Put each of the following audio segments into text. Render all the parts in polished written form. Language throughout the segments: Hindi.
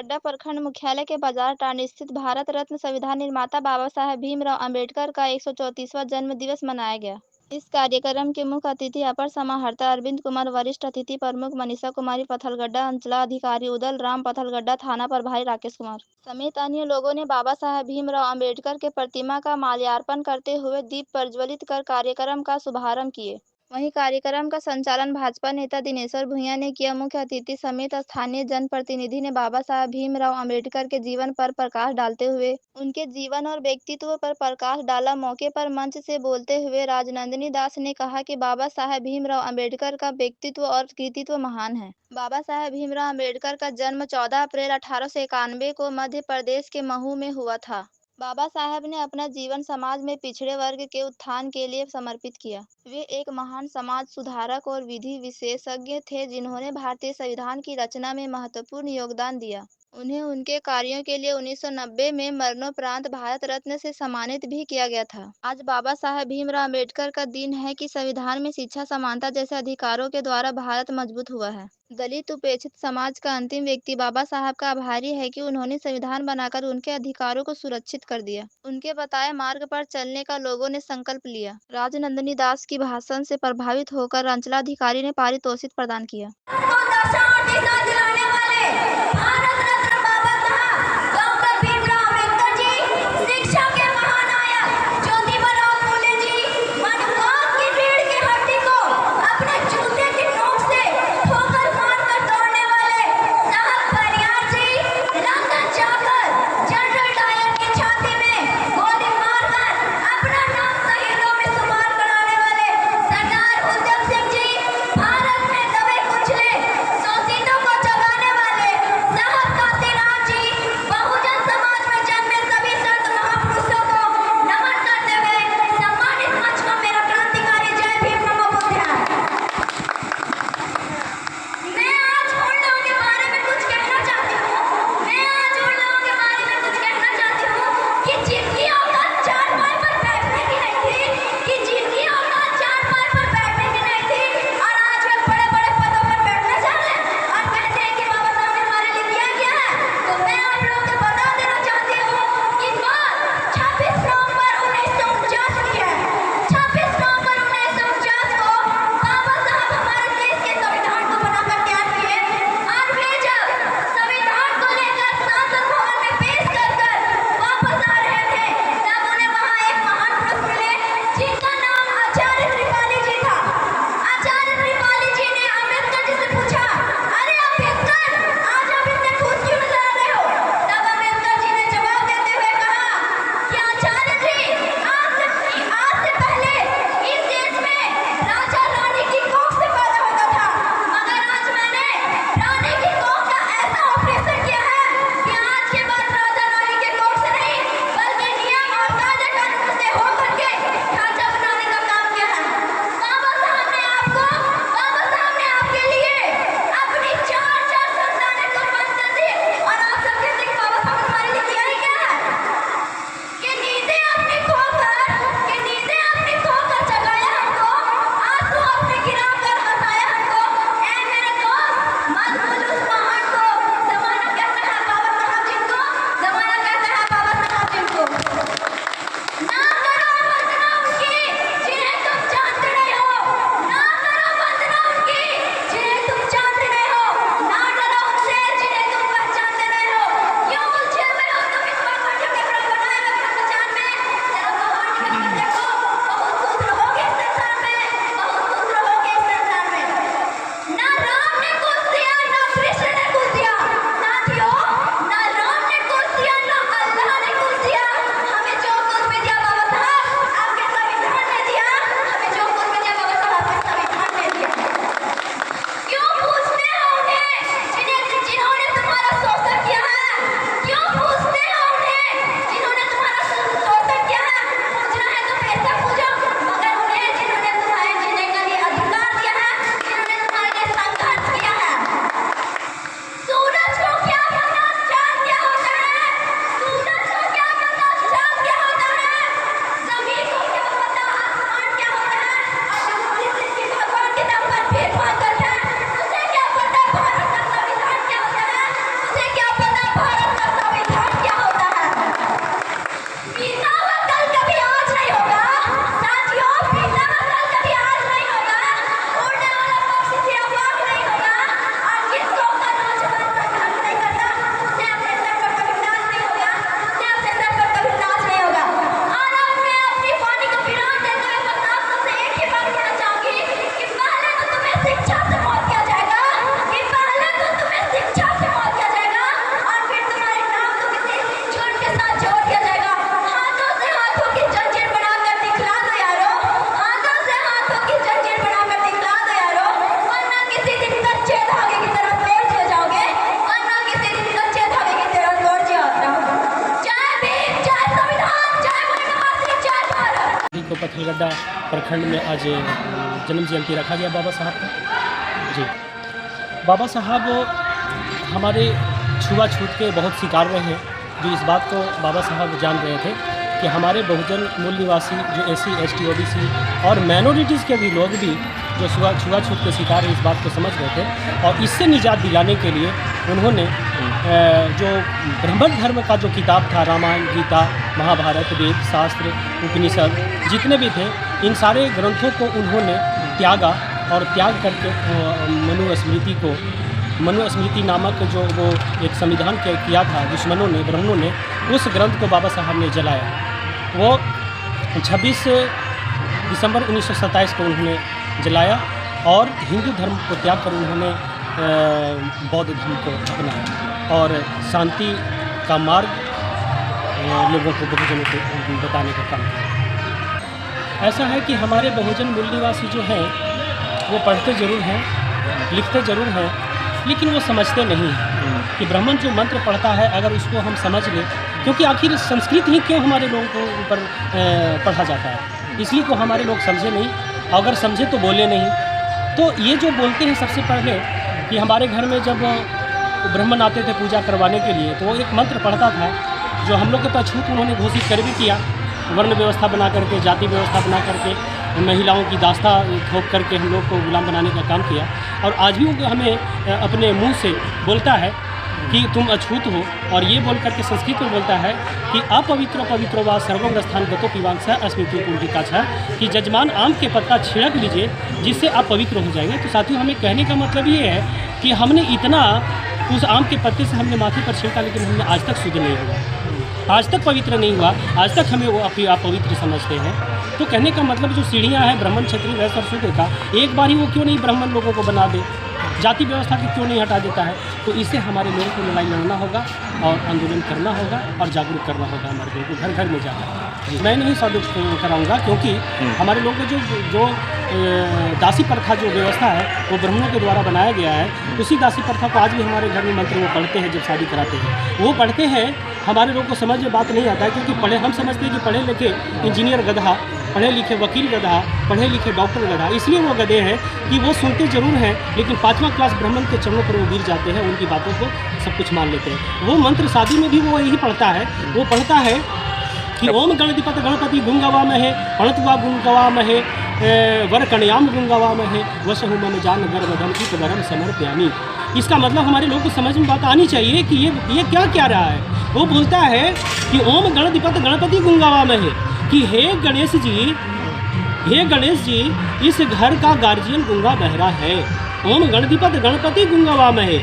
फालगड्डा प्रखंड मुख्यालय के बाजार टांड स्थित भारत रत्न संविधान निर्माता बाबा साहेब भीमराव अंबेडकर का 134वां जन्म दिवस मनाया गया। इस कार्यक्रम के मुख्य अतिथि अपर समाहर्ता अरविंद कुमार, वरिष्ठ अतिथि प्रमुख मनीषा कुमारी पथलगड्डा, अंचलाधिकारी उदल राम पथलगड्डा, थाना प्रभारी राकेश कुमार समेत अन्य लोगों ने बाबा साहेब भीमराव अंबेडकर के प्रतिमा का माल्यार्पण करते हुए दीप प्रज्वलित कर कार्यक्रम का शुभारंभ किए। वहीं कार्यक्रम का संचालन भाजपा नेता दिनेश्वर भूँइया ने किया। मुख्य अतिथि समेत स्थानीय जनप्रतिनिधि ने बाबा साहेब भीमराव अंबेडकर के जीवन पर प्रकाश डालते हुए उनके जीवन और व्यक्तित्व पर प्रकाश डाला। मौके पर मंच से बोलते हुए राजनंदिनी दास ने कहा कि बाबा साहेब भीमराव अंबेडकर का व्यक्तित्व और कृतित्व महान है। बाबा साहेब भीमराव अंबेडकर का जन्म 14 अप्रैल 1891 को मध्य प्रदेश के महू में हुआ था। बाबा साहेब ने अपना जीवन समाज में पिछड़े वर्ग के उत्थान के लिए समर्पित किया। वे एक महान समाज सुधारक और विधि विशेषज्ञ थे जिन्होंने भारतीय संविधान की रचना में महत्वपूर्ण योगदान दिया। उन्हें उनके कार्यों के लिए 1990 में मरणोपरांत भारत रत्न से सम्मानित भी किया गया था। आज बाबा साहेब भीमराव अंबेडकर का दिन है कि संविधान में शिक्षा, समानता जैसे अधिकारों के द्वारा भारत मजबूत हुआ है। दलित उपेक्षित समाज का अंतिम व्यक्ति बाबा साहब का आभारी है कि उन्होंने संविधान बनाकर उनके अधिकारों को सुरक्षित कर दिया। उनके बताए मार्ग पर चलने का लोगों ने संकल्प लिया। राजनंदिनी दास की भाषण से प्रभावित होकर अंचलाधिकारी ने पारितोषिक प्रदान किया। पत्थलगड्डा प्रखंड में आज जन्म जयंती रखा गया बाबा साहब का। जी, बाबा साहब हमारे छुआछूत के बहुत शिकार रहे हैं। जो इस बात को बाबा साहब जान रहे थे कि हमारे बहुजन मूल निवासी जो SC ST OBC और माइनॉरिटीज़ के भी लोग भी जो छुआछूत के शिकार है, इस बात को समझ रहे थे। और इससे निजात दिलाने के लिए उन्होंने जो ब्राह्मण धर्म का जो किताब था, रामायण, गीता, महाभारत, वेद, शास्त्र, उपनिषद जितने भी थे, इन सारे ग्रंथों को उन्होंने त्यागा और त्याग करके मनुस्मृति नामक जो वो एक संविधान किया था दुश्मनों ने, ब्राह्मणों ने, उस ग्रंथ को बाबा साहब ने जलाया। वो 26 दिसंबर 1927 को उन्होंने जलाया और हिंदू धर्म को त्याग कर उन्होंने बौद्ध धर्म को अपनाया और शांति का मार्ग लोगों को, बहुजनों को बताने का काम किया। ऐसा है कि हमारे बहुजन मूल निवासी जो हैं वो पढ़ते ज़रूर हैं, लिखते ज़रूर हैं, लेकिन वो समझते नहीं हैं कि ब्राह्मण जो मंत्र पढ़ता है, अगर उसको हम समझ लें, क्योंकि आखिर संस्कृत ही क्यों हमारे लोगों को ऊपर पढ़ा जाता है, इसलिए को हमारे लोग समझे नहीं। अगर समझे तो बोले नहीं। तो ये जो बोलते हैं सबसे पहले कि हमारे घर में जब ब्राह्मण आते थे पूजा करवाने के लिए, तो वो एक मंत्र पढ़ता था जो हम लोग के तो अछूत उन्होंने घोषित कर भी किया, वर्ण व्यवस्था बना करके, जाति व्यवस्था बना करके, महिलाओं की दास्ता थोप करके हम लोग को गुलाम बनाने का काम किया। और आज भी वो हमें अपने मुंह से बोलता है कि तुम अछूत हो, और ये बोल करके संस्कृत में बोलता है कि अपवित्र पवित्र व सर्वंग स्थान गतो पिवांसा अस्मृति पूर्विका छा, कि जजमान आम के पत्ता छिड़क लीजिए जिससे आप पवित्र हो जाएंगे। तो साथियों, हमें कहने का मतलब ये है कि हमने इतना उस आम के पत्ते से हमने माथे पर छिड़का, लेकिन हमने आज तक शुद्ध नहीं हुआ, आज तक पवित्र नहीं हुआ, आज तक हमें वो अपवित्र समझते हैं। तो कहने का मतलब जो सीढ़ियाँ हैं ब्राह्मण, क्षत्रिय, वैश्य और शूद्र का, एक बार ही वो क्यों नहीं ब्राह्मण लोगों को बना दे, जाति व्यवस्था की क्यों नहीं हटा देता है। तो इससे हमारे लोगों को लड़ाई लड़ना होगा और आंदोलन करना होगा और जागरूक करना होगा हमारे लोगों को, घर घर में जाकर। मैं नहीं साबित कराऊंगा, क्योंकि हमारे लोगों को जो दासी प्रथा जो व्यवस्था है वो ब्राह्मणों के द्वारा बनाया गया है। उसी दासी प्रथा को आज भी हमारे घर में मंत्र वो पढ़ते हैं, जब शादी कराते हैं वो पढ़ते हैं। हमारे लोगों को समझ में बात नहीं आता है, क्योंकि हम समझते हैं कि पढ़े लिखे इंजीनियर गधा, पढ़े लिखे वकील गधा, पढ़े लिखे डॉक्टर गधा, इसलिए वो गधे हैं कि वो सुनते ज़रूर हैं, लेकिन 5वां क्लास ब्राह्मण के चरणों पर वो गिर जाते हैं, उनकी बातों को सब कुछ मान लेते हैं। वो मंत्र शादी में भी वो यही पढ़ता है, वो पढ़ता है कि ओम गणपति गणपति गुंगवा महे पणतुआ गुंगवा महे वर कन्याम गुंगवा महे वसहु मम जान गर्भधम की गरम समर्पयामि। इसका मतलब हमारे लोगों को समझ में बात आनी चाहिए कि ये क्या क्या रहा है। वो बोलता है कि ओम गणपति गुंगवा महे, कि हे गणेश जी, इस घर का गार्जियन गुंगा बहरा है। ओम गणपति गुंगवा महे,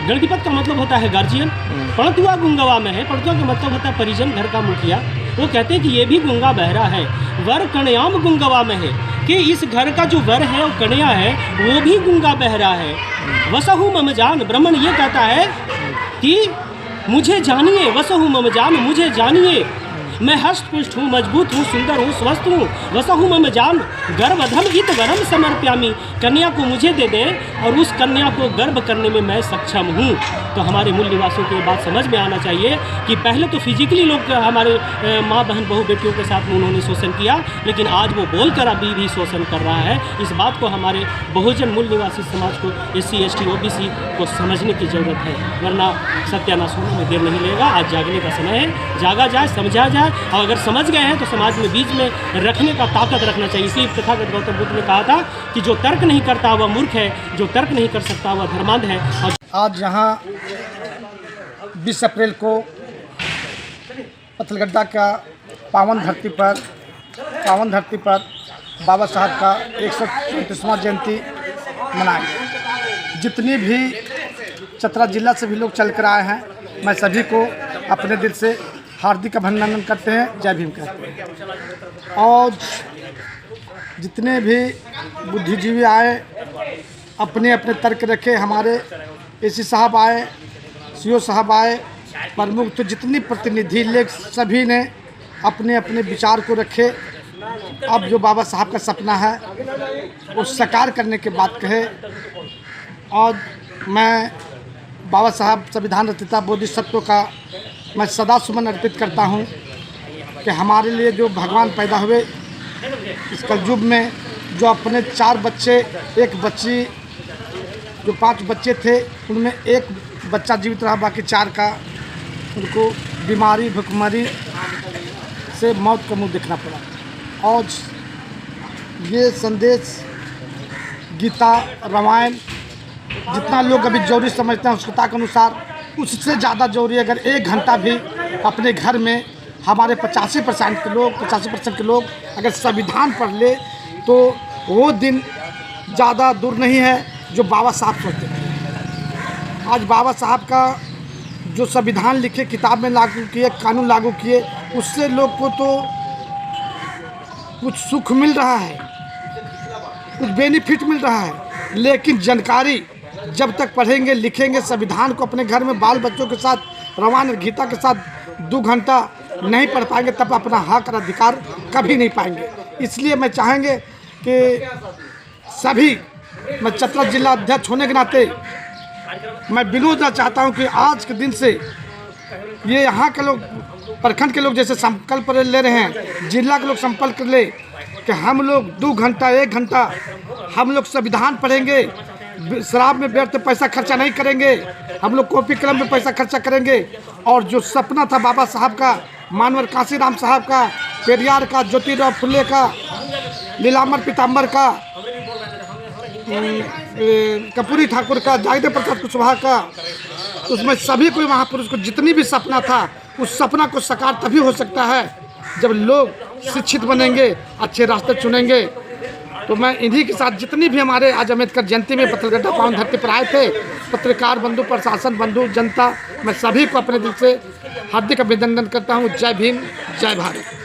गणपति का मतलब होता है गार्जियन, पणतुआ गुंगवा में है, पणतुआ का मतलब होता है परिजन, घर का मुखिया। वो कहते हैं कि ये भी गुंगा बहरा है। वर कन्याम गुंगवा में है, कि इस घर का जो वर है वो कन्या है, वो भी गुंगा बहरा है। वसहु मम जान, ब्राह्मण ये कहता है कि मुझे जानिए, वसहु मम जान, मुझे जानिए, मैं हष्ट पुष्ट हूँ, मजबूत हूँ, सुंदर हूँ, स्वस्थ हूँ। वसहु मम जान गर्भधम इत वरम समर्प्यामि, कन्या को मुझे दे दें और उस कन्या को गर्भ करने में मैं सक्षम हूँ। तो हमारे मूल निवासियों को ये बात समझ में आना चाहिए कि पहले तो फिजिकली लोग हमारे माँ बहन बहू बेटियों के साथ में उन्होंने शोषण किया, लेकिन आज वो बोल कर अभी भी शोषण कर रहा है। इस बात को हमारे बहुजन मूल निवासी समाज को, SC ST OBC को समझने की ज़रूरत है, वरना सत्यानाश होने में देर नहीं लगेगा। आज जागने का समय है, जागा जाए, समझा जाए, और अगर समझ गए हैं तो समाज में बीच में रखने का ताकत रखना चाहिए। इसलिए तथागत गौतम बुद्ध ने कहा था कि जो तर्क नहीं करता वह मूर्ख है, जो तर्क नहीं कर सकता वह धर्मांध है। और आज यहाँ 20 अप्रैल को पत्थलगड्डा का पावन धरती पर बाबा साहब का 134वां जयंती मनाई। जितनी भी चतरा जिला से भी लोग चल कर आए हैं, मैं सभी को अपने दिल से हार्दिक अभिनंदन करते हैं, जय भीम कहते हैं। और जितने भी बुद्धिजीवी आए, अपने अपने तर्क रखे, हमारे AC साहब आए, CO साहब आए, प्रमुख तो जितनी प्रतिनिधि लोग सभी ने अपने अपने विचार को रखे। अब जो बाबा साहब का सपना है वो साकार करने के बात कहे। और मैं बाबा साहब संविधान रचयिता बोधिसत्व का मैं सदा सुमन अर्पित करता हूँ कि हमारे लिए जो भगवान पैदा हुए इस कलयुग में जो अपने 4 बच्चे, एक बच्ची, जो 5 बच्चे थे उनमें एक बच्चा जीवित रहा, बाकी 4 का उनको बीमारी भुखमरी से मौत का मुंह देखना पड़ा। और ये संदेश गीता रामायण जितना लोग अभी जरूरी समझते हैं उस कथा के अनुसार, उससे ज़्यादा जरूरी अगर 1 घंटा भी अपने घर में हमारे 85% के लोग अगर संविधान पढ़ ले तो वो दिन ज़्यादा दूर नहीं है जो बाबा साहब सोचते थे। आज बाबा साहब का जो संविधान लिखे, किताब में लागू किए, कानून लागू किए, उससे लोग को तो कुछ सुख मिल रहा है, कुछ बेनिफिट मिल रहा है, लेकिन जानकारी जब तक पढ़ेंगे लिखेंगे संविधान को अपने घर में बाल बच्चों के साथ रामायण गीता के साथ 2 घंटा नहीं पढ़ पाएंगे तब अपना हक और अधिकार कभी नहीं पाएंगे। इसलिए मैं चाहेंगे कि सभी, मैं चतरा जिला अध्यक्ष होने के नाते मैं विनोद चाहता हूं कि आज के दिन से ये यहाँ के लोग, प्रखंड के लोग जैसे संकल्प ले रहे हैं, जिला के लोग संकल्प ले कि हम लोग 2 घंटा 1 घंटा हम लोग संविधान पढ़ेंगे, शराब में व्यर्थ पैसा खर्चा नहीं करेंगे, हम लोग कॉपी कलम में पैसा खर्चा करेंगे। और जो सपना था बाबा साहब का, मानवर काशीराम साहब का, पेरियार का, ज्योतिराव फुले का, नीलांबर पीताम्बर का, कर्पूरी ठाकुर का, जागदेव प्रसाद कुशवाहा का, उसमें सभी कोई महापुरुष को जितनी भी सपना था उस सपना को साकार तभी हो सकता है जब लोग शिक्षित बनेंगे, अच्छे रास्ते चुनेंगे। तो मैं इन्हीं के साथ जितनी भी हमारे आज अम्बेडकर जयंती में पत्रकारिता पावन धरती पर आए थे, पत्रकार बंधु, प्रशासन बंधु, जनता, मैं सभी को अपने दिल से हार्दिक अभिनंदन करता हूँ। जय भीम, जय भारत।